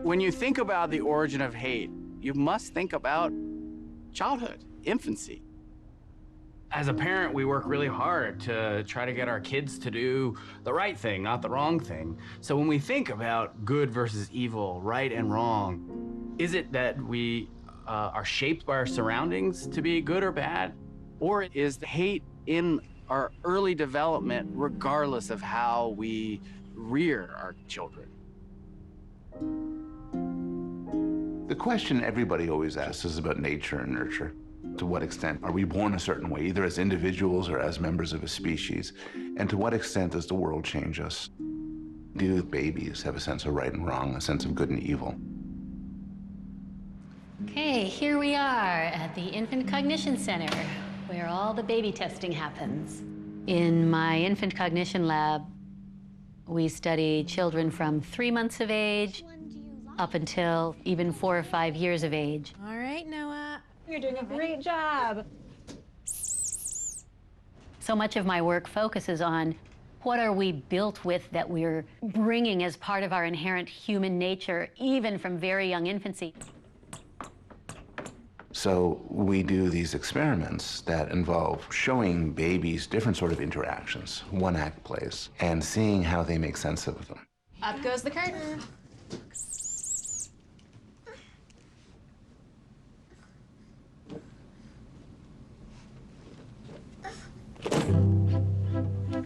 When you think about the origin of hate, you must think about childhood, infancy. As a parent, we work really hard to try to get our kids to do the right thing, not the wrong thing. So when we think about good versus evil, right and wrong, is it that we are shaped by our surroundings to be good or bad? Or is the hate in our early development regardless of how we rear our children? The question everybody always asks is about nature and nurture. To what extent are we born a certain way, either as individuals or as members of a species? And to what extent does the world change us? Do babies have a sense of right and wrong, a sense of good and evil? Okay, here we are at the Infant Cognition Center, where all the baby testing happens. In my infant cognition lab, we study children from 3 months of age up until even 4 or 5 years of age. All right, Noah. You're doing a great job. So much of my work focuses on what are we built with that we're bringing as part of our inherent human nature, even from very young infancy. So we do these experiments that involve showing babies different sort of interactions, one-act plays, and seeing how they make sense of them. Up goes the curtain.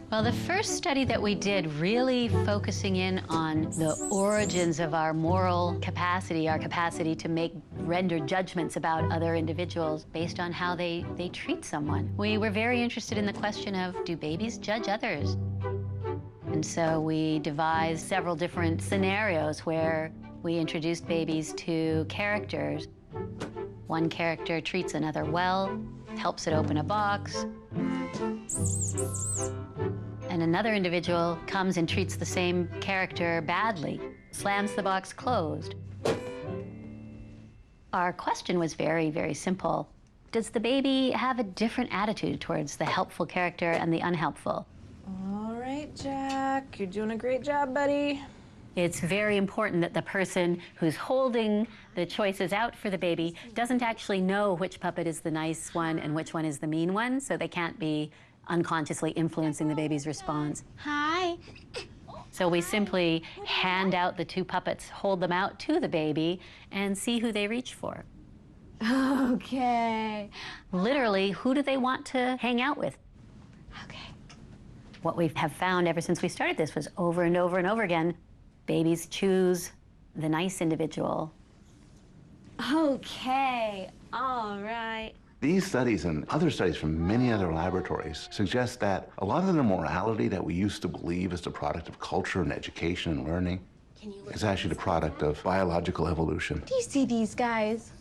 Well, the first study that we did really focusing in on the origins of our moral capacity, our capacity to render judgments about other individuals based on how they treat someone. We were very interested in the question of, do babies judge others? And so we devised several different scenarios where we introduced babies to characters. One character treats another well, helps it open a box. And another individual comes and treats the same character badly, slams the box closed. Our question was very, very simple. Does the baby have a different attitude towards the helpful character and the unhelpful? All right, Jack. You're doing a great job, buddy. It's very important that the person who's holding the choices out for the baby doesn't actually know which puppet is the nice one and which one is the mean one, so they can't be unconsciously influencing the baby's response. Hi. So we simply hand out the 2 puppets, hold them out to the baby, and see who they reach for. Okay. Literally, who do they want to hang out with? Okay. What we have found ever since we started this was over and over and over again, babies choose the nice individual. Okay. All right. These studies and other studies from many other laboratories suggest that a lot of the morality that we used to believe is the product of culture and education and learning is actually the product of biological evolution. Do you see these guys?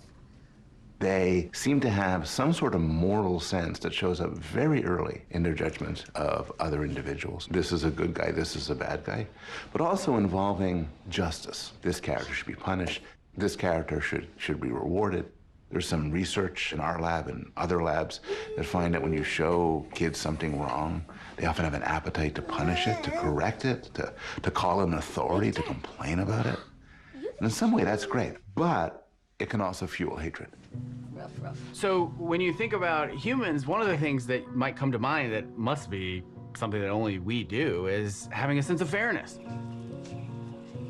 They seem to have some sort of moral sense that shows up very early in their judgment of other individuals. This is a good guy, this is a bad guy, but also involving justice. This character should be punished, this character should be rewarded. There's some research in our lab and other labs that find that when you show kids something wrong, they often have an appetite to punish it, to correct it, to call an authority, to complain about it. And in some way, that's great, but it can also fuel hatred. So when you think about humans, one of the things that might come to mind that must be something that only we do is having a sense of fairness.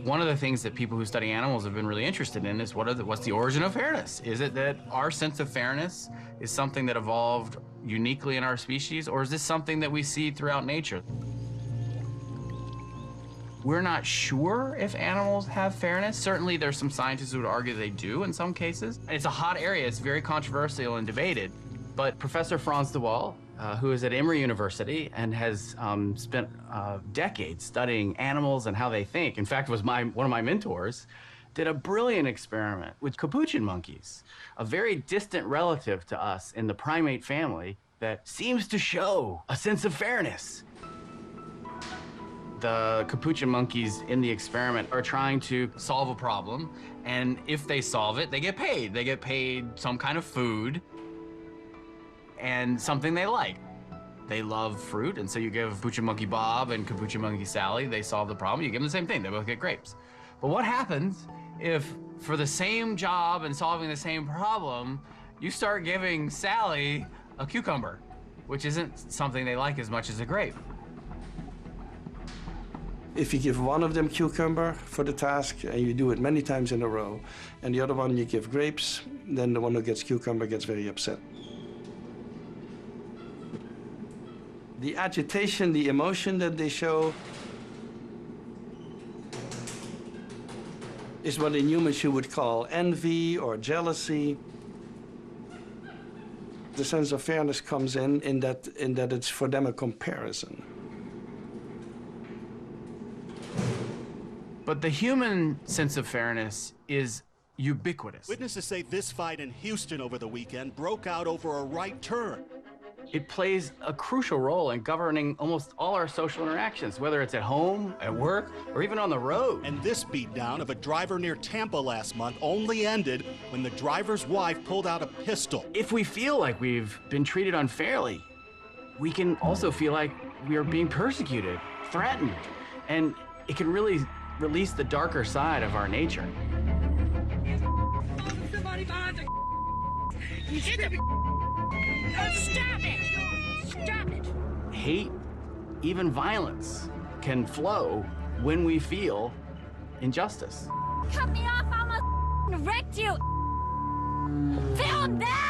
One of the things that people who study animals have been really interested in is what's the origin of fairness? Is it that our sense of fairness is something that evolved uniquely in our species, or is this something that we see throughout nature? We're not sure if animals have fairness. Certainly there's some scientists who would argue they do in some cases. It's a hot area, it's very controversial and debated. But Professor Frans de Waal, who is at Emory University and has spent decades studying animals and how they think, in fact was one of my mentors, did a brilliant experiment with capuchin monkeys, a very distant relative to us in the primate family that seems to show a sense of fairness. The capuchin monkeys in the experiment are trying to solve a problem, and if they solve it, they get paid. They get paid some kind of food and something they like. They love fruit, and so you give Capuchin Monkey Bob and Capuchin Monkey Sally, they solve the problem, you give them the same thing, they both get grapes. But what happens if for the same job and solving the same problem, you start giving Sally a cucumber, which isn't something they like as much as a grape. If you give one of them cucumber for the task and you do it many times in a row, and the other one you give grapes, then the one who gets cucumber gets very upset. The agitation, the emotion that they show is what in humans you would call envy or jealousy. The sense of fairness comes in that it's for them a comparison. But the human sense of fairness is ubiquitous. Witnesses say this fight in Houston over the weekend broke out over a right turn. It plays a crucial role in governing almost all our social interactions, whether it's at home, at work, or even on the road. And this beatdown of a driver near Tampa last month only ended when the driver's wife pulled out a pistol. If we feel like we've been treated unfairly, we can also feel like we are being persecuted, threatened, and it can really release the darker side of our nature. Somebody behind the Stop it! Stop it! Hate, even violence, can flow when we feel injustice. Cut me off, I almost wrecked you! Film that!